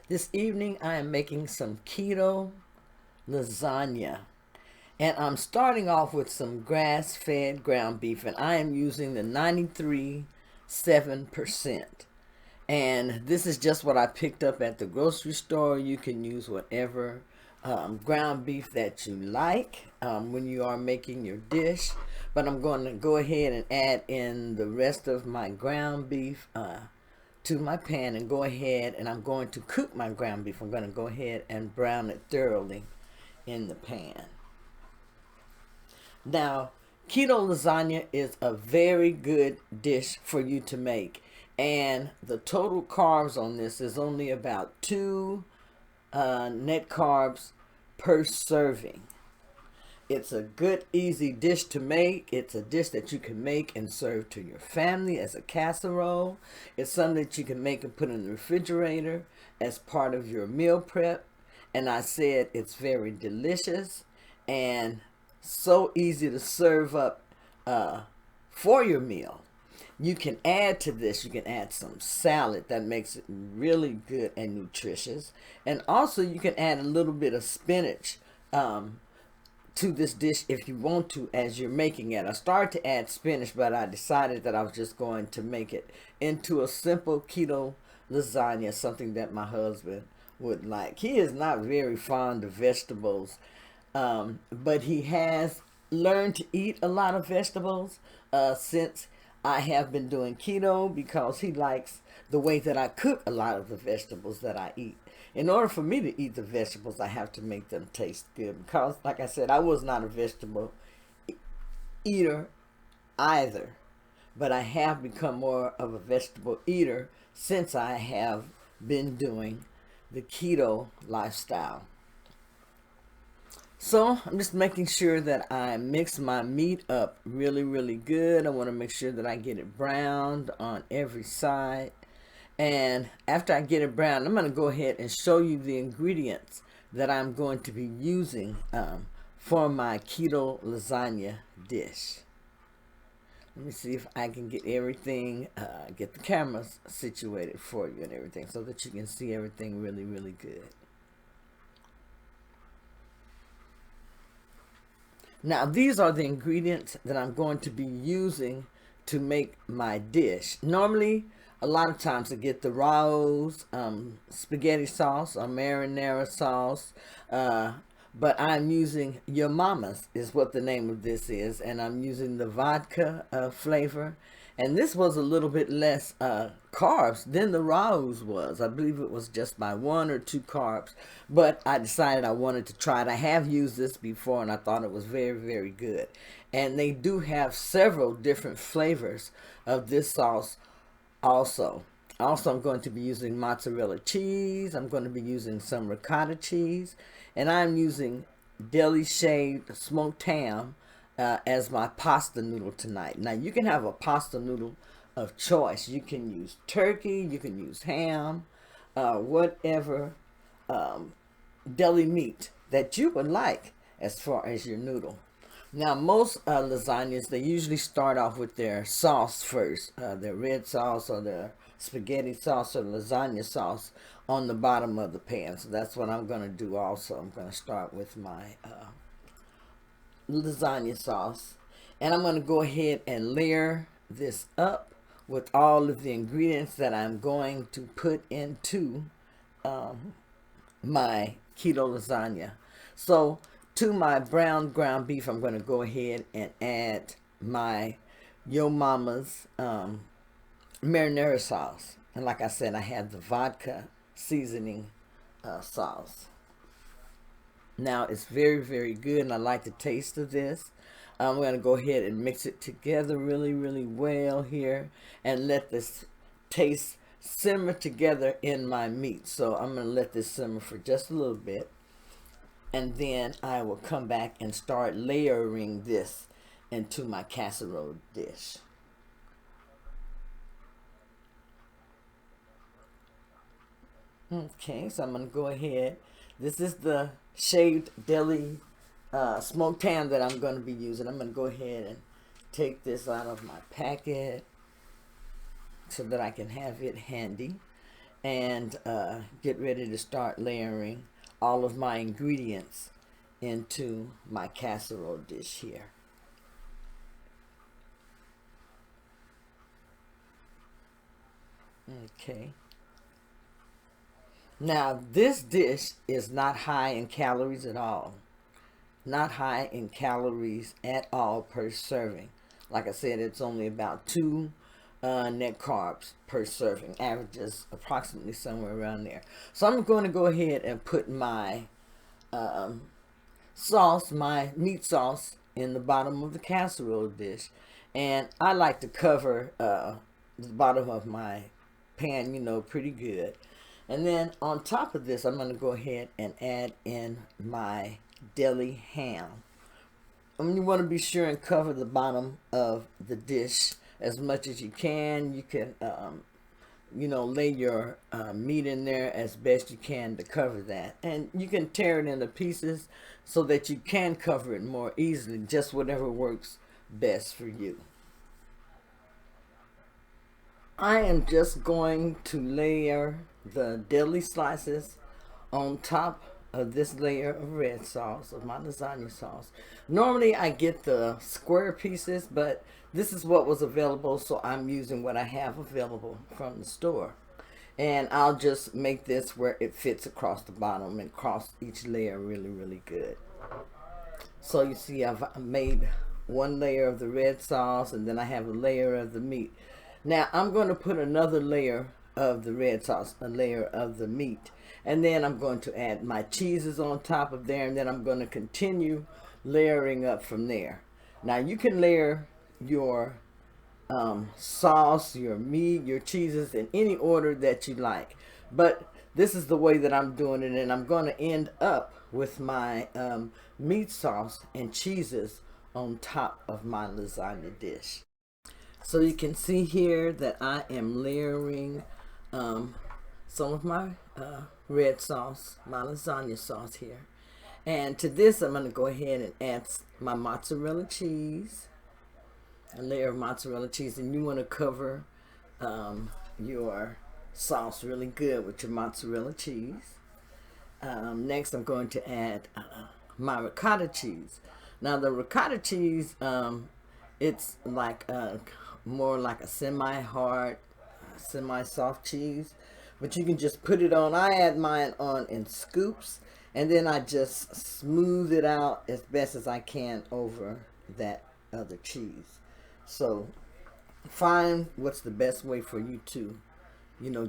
This evening I am making some keto lasagna. And I'm starting off with some grass-fed ground beef, and I am using the 93.7%. And this is just what I picked up at the grocery store. You can use whatever ground beef that you like when you are making your dish. But I'm going to go ahead and add in the rest of my ground beef to my pan and go ahead, and I'm going to cook my ground beef. I'm going to go ahead and brown it thoroughly in the pan. Now, keto lasagna is a very good dish for you to make, and the total carbs on this is only about 2 net carbs per serving. It's a good, easy dish to make. It's a dish that you can make and serve to your family as a casserole. It's something that you can make and put in the refrigerator as part of your meal prep. And I said it's very delicious and so easy to serve up for your meal. You can add to this, you can add some salad that makes it really good and nutritious. And also you can add a little bit of spinach to this dish if you want to as you're making it. I started to add spinach, but I decided that I was just going to make it into a simple keto lasagna, something that my husband would like. He is not very fond of vegetables, but he has learned to eat a lot of vegetables since I have been doing keto, because he likes the way that I cook a lot of the vegetables that I eat. In order for me to eat the vegetables, I have to make them taste good, because, like I said, I was not a vegetable eater either, but I have become more of a vegetable eater since I have been doing the keto lifestyle. So I'm just making sure that I mix my meat up really, really good. I want to make sure that I get it browned on every side. And after I get it browned, I'm going to go ahead and show you the ingredients that I'm going to be using for my keto lasagna dish. Let me see if I can get everything, get the cameras situated for you and everything so that you can see everything really, really good. Now, these are the ingredients that I'm going to be using to make my dish. Normally, a lot of times I get the Rao's spaghetti sauce or marinara sauce, but I'm using Your Mama's is what the name of this is, and I'm using the vodka flavor. And this was a little bit less carbs than the Rao's was. I believe it was just by 1 or 2 carbs, but I decided I wanted to try it. I have used this before, and I thought it was very, very good. And they do have several different flavors of this sauce also. Also, I'm going to be using mozzarella cheese. I'm going to be using some ricotta cheese. And I'm using deli shaved smoked ham as my pasta noodle tonight. Now, you can have a pasta noodle of choice. You can use turkey, you can use ham, whatever deli meat that you would like as far as your noodle. Now, most lasagnas, they usually start off with their sauce first, their red sauce or their spaghetti sauce or lasagna sauce on the bottom of the pan. So that's what I'm going to do also. I'm going to start with my lasagna sauce. And I'm going to go ahead and layer this up with all of the ingredients that I'm going to put into my keto lasagna. So to my brown ground beef, I'm going to go ahead and add my Yo Mama's marinara sauce. And like I said, I have the vodka seasoning sauce. Now, it's very, very good, and I like the taste of this. I'm going to go ahead and mix it together really, really well here and let this taste simmer together in my meat. So I'm going to let this simmer for just a little bit, and then I will come back and start layering this into my casserole dish. Okay, so I'm going to go ahead. This is the shaved deli smoked ham that I'm going to be using. I'm going to go ahead and take this out of my packet so that I can have it handy. and get ready to start layering all of my ingredients into my casserole dish here. Okay. Now, this dish is not high in calories at all. Not high in calories at all per serving. Like I said, it's only about 2 net carbs per serving. Averages approximately somewhere around there. So I'm going to go ahead and put my sauce, my meat sauce, in the bottom of the casserole dish. And I like to cover the bottom of my pan, pretty good. And then on top of this, I'm going to go ahead and add in my deli ham. You want to be sure and cover the bottom of the dish as much as you can. You can, lay your meat in there as best you can to cover that. And you can tear it into pieces so that you can cover it more easily, just whatever works best for you. I am just going to layer the deli slices on top of this layer of red sauce, of my lasagna sauce. Normally I get the square pieces, but this is what was available, so I'm using what I have available from the store. And I'll just make this where it fits across the bottom and across each layer really, really good. So you see I've made one layer of the red sauce, and then I have a layer of the meat. Now I'm going to put another layer of the red sauce, a layer of the meat, and then I'm going to add my cheeses on top of there, and then I'm going to continue layering up from there. Now you can layer your sauce, your meat, your cheeses in any order that you like, but this is the way that I'm doing it, and I'm going to end up with my meat sauce and cheeses on top of my lasagna dish. So you can see here that I am layering some of my red sauce, my lasagna sauce here. And to this, I'm going to go ahead and add my mozzarella cheese, a layer of mozzarella cheese. And you want to cover your sauce really good with your mozzarella cheese. Next, I'm going to add my ricotta cheese. Now, the ricotta cheese, it's like more like a semi-hard, semi-soft cheese, but you can just put it on. I add mine on in scoops, and then I just smooth it out as best as I can over that other cheese. So find what's the best way for you to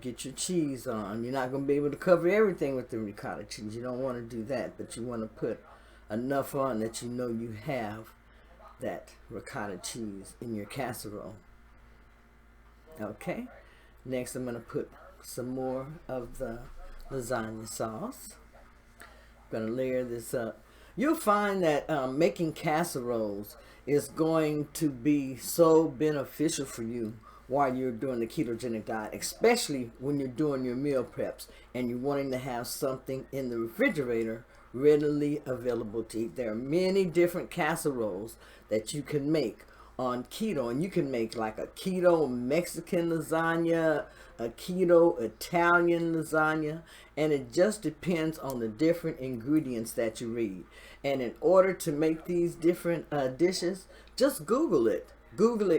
get your cheese on. You're not going to be able to cover everything with the ricotta cheese. You don't want to do that, but you want to put enough on that you have that ricotta cheese in your casserole. Okay, next I'm going to put some more of the lasagna sauce. I'm going to layer this up. You'll find that making casseroles is going to be so beneficial for you while you're doing the ketogenic diet, especially when you're doing your meal preps and you're wanting to have something in the refrigerator readily available to eat. There are many different casseroles that you can make on keto, and you can make like a keto Mexican lasagna, a keto Italian lasagna, and it just depends on the different ingredients that you read. And in order to make these different dishes, just Google it. Google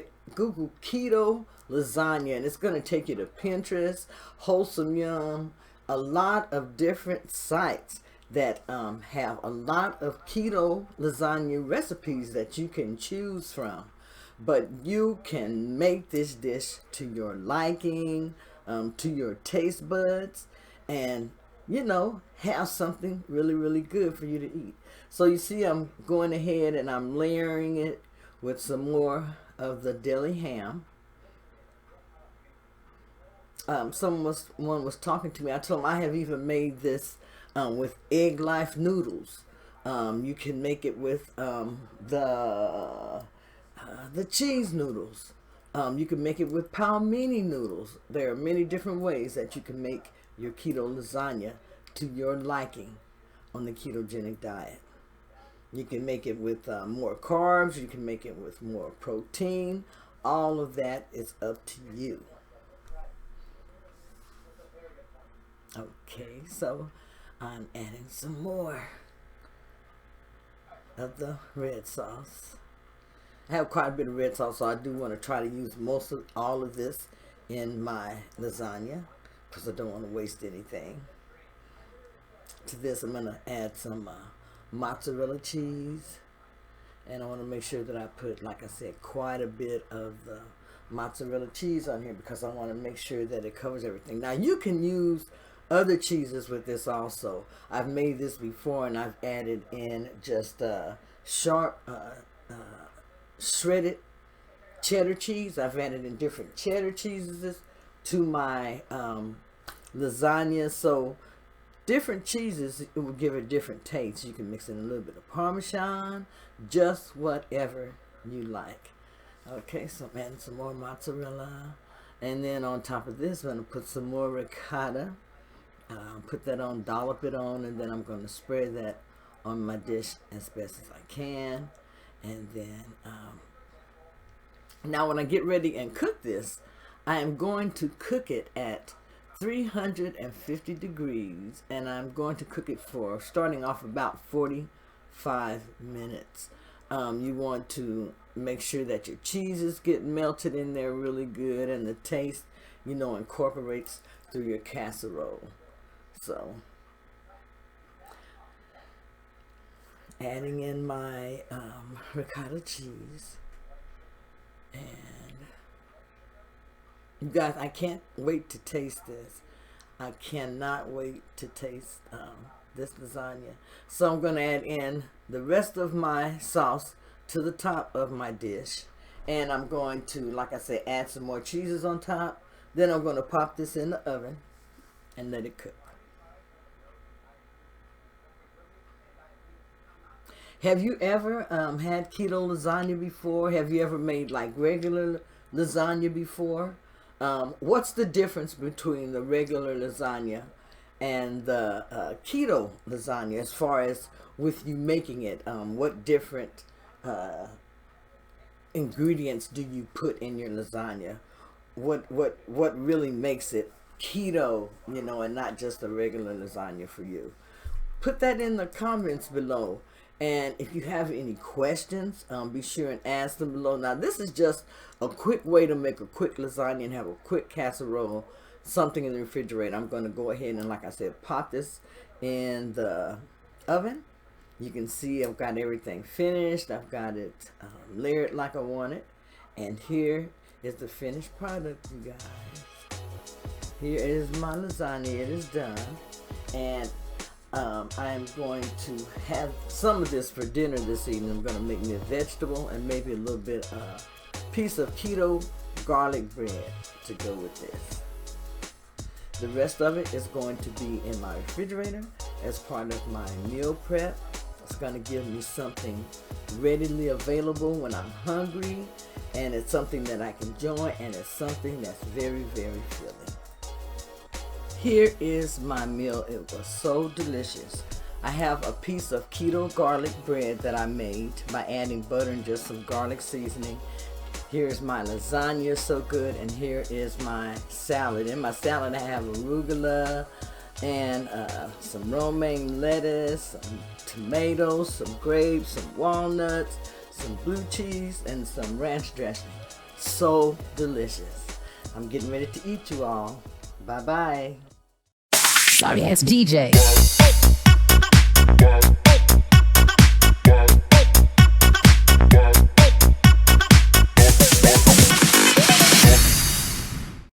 keto lasagna, and it's going to take you to Pinterest, Wholesome Yum, a lot of different sites that have a lot of keto lasagna recipes that you can choose from. But you can make this dish to your liking, to your taste buds, and have something really, really good for you to eat. So you see I'm going ahead and I'm layering it with some more of the deli ham. Someone was talking to me. I told them I have even made this with Egg Life noodles. You can make it with the cheese noodles. You can make it with palmini noodles. There are many different ways that you can make your keto lasagna to your liking on the ketogenic diet. You can make it with more carbs. You can make it with more protein. All of that is up to you. Okay, so I'm adding some more of the red sauce. I have quite a bit of red sauce, so I do want to try to use most of all of this in my lasagna because I don't want to waste anything. To this, I'm going to add some mozzarella cheese, and I want to make sure that I put, like I said, quite a bit of the mozzarella cheese on here because I want to make sure that it covers everything. Now, you can use other cheeses with this also. I've made this before, and I've added in just sharp shredded cheddar cheese. I've added in different cheddar cheeses to my lasagna. So different cheeses, it will give a different taste. You can mix in a little bit of Parmesan, just whatever you like. Okay, so I'm adding some more mozzarella. And then on top of this, I'm going to put some more ricotta. Put that on, dollop it on, and then I'm going to spread that on my dish as best as I can. And then, now when I get ready and cook this, I am going to cook it at 350 degrees, and I'm going to cook it for, starting off, about 45 minutes. You want to make sure that your cheeses get melted in there really good, and the taste, incorporates through your casserole. So, adding in my ricotta cheese, and you guys, I can't wait to taste this. I cannot wait to taste this lasagna. So I'm going to add in the rest of my sauce to the top of my dish, and I'm going to, like I said, add some more cheeses on top. Then I'm going to pop this in the oven and let it cook. Have you ever had keto lasagna before? Have you ever made like regular lasagna before? What's the difference between the regular lasagna and the keto lasagna as far as with you making it? What different ingredients do you put in your lasagna? What really makes it keto, and not just a regular lasagna for you? Put that in the comments below. And if you have any questions, be sure and ask them below. Now, this is just a quick way to make a quick lasagna and have a quick casserole, something in the refrigerator. I'm going to go ahead and, like I said, pop this in the oven. You can see I've got everything finished. I've got it layered like I want it. And here is the finished product, you guys. Here is my lasagna. It is done. And I'm going to have some of this for dinner this evening. I'm going to make me a vegetable and maybe a little bit piece of keto garlic bread to go with this. The rest of it is going to be in my refrigerator as part of my meal prep. It's going to give me something readily available when I'm hungry, and it's something that I can enjoy, and it's something that's very, very filling. Here is my meal. It was so delicious. I have a piece of keto garlic bread that I made by adding butter and just some garlic seasoning. Here's my lasagna, so good, and here is my salad. In my salad I have arugula and some romaine lettuce, some tomatoes, some grapes, some walnuts, some blue cheese, and some ranch dressing. So delicious. I'm getting ready to eat, you all. Bye-bye. Sorry ass DJ.